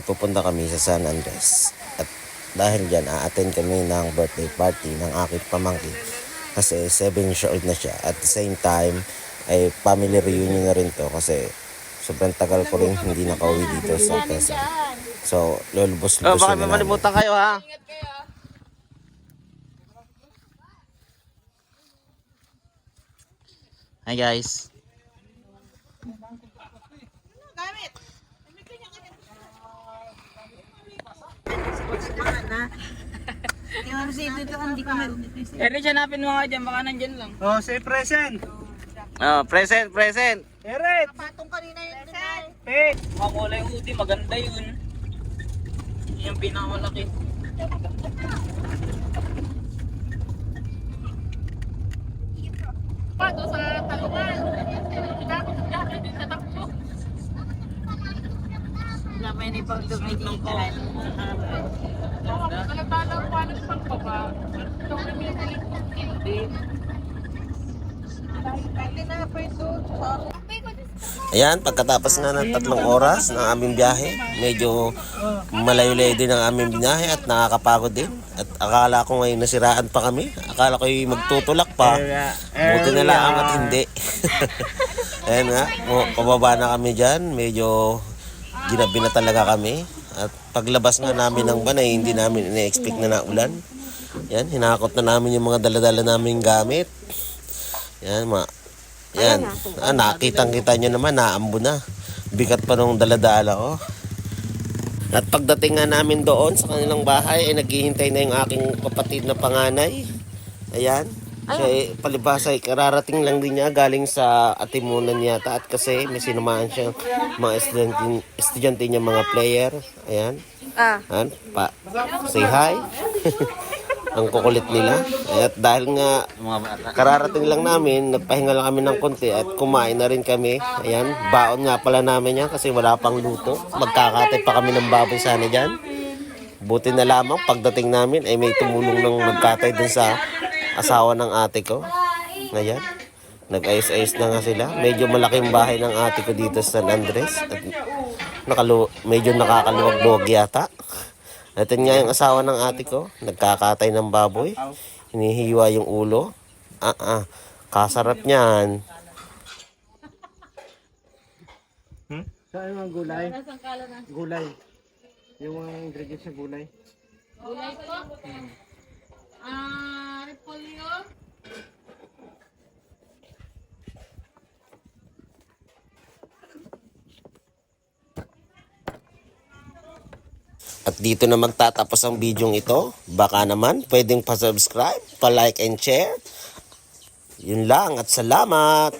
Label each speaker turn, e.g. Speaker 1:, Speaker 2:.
Speaker 1: pupunta kami sa San Andres. At dahil dyan, a-attend kami ng birthday party ng aking pamangkin. Kasi 7 years old na siya. At the same time, ay family reunion na rin to kasi sobrang tagal ko rin hindi nakauwi dito sa Quezon. So, lulubos-lubos
Speaker 2: baka
Speaker 1: na
Speaker 2: may
Speaker 1: namin.
Speaker 2: malimutan kayo ha. Hi guys.
Speaker 3: Eri, hanapin mo nga dyan, baka nandyan lang.
Speaker 4: Oh, say present.
Speaker 2: Oh, present.
Speaker 4: Eret.
Speaker 3: Patong kanina yun.
Speaker 4: Hey.
Speaker 3: Makulay uti, maganda yun. Yan yung pinakamalaki. Pato sa talungan. Sa takbo. Lamay ni pag dumidikan. Talatalang paano sa pagbaba. Ito kami yung hindi.
Speaker 1: Ayan, pagkatapos nga ng 3 oras ng aming biyahe, medyo malayo-layo din ang aming biyahe at nakakapagod din. At akala ko ngayon nasiraan pa kami. Akala ko yung magtutulak pa. Buti na lang at hindi. Ayan nga, pababa na kami dyan. Medyo ginabi na talaga kami. At paglabas nga namin ng banay, hindi namin ina-expect na naulan. Yan, hinakot na namin yung mga daladala naming gamit. Yan, yan. Nakitang-kita nyo naman, naambo na. Bigat pa nung daladala ko. At pagdating nga namin doon sa kanilang bahay, ay naghihintay na yung aking kapatid na panganay. Ayan. Siya palibasa ay kararating lang din niya galing sa Atimunan yata. At kasi may sinumaan siya mga estudyante niya, mga player. Ayan. Ayan. Say hi. Ang kukulit nila. At dahil nga kararating lang namin, nagpahinga lang kami ng konti at kumain na rin kami. Ayan, baon nga pala namin yan kasi wala pang luto. Magkakatay pa kami ng baboy sana dyan. Buti na lamang pagdating namin ay may tumulong ng magkatay dun sa asawa ng ate ko. Ayan, nag-ayos-ayos na nga sila. Medyo malaking bahay ng ate ko dito sa San Andres. At medyo nakakaluwag-luwag yata. Ito nga yung asawa ng ate ko, nagkakatay ng baboy, hinihiwa yung ulo. Kasarap niyan.
Speaker 4: Saan yung gulay? Gulay. Yung mga ingredients sa gulay.
Speaker 3: Gulay po? Repolyo?
Speaker 1: At dito na magtatapos ang video ito. Baka naman pwedeng pa-subscribe, pa-like and share. Yun lang at salamat!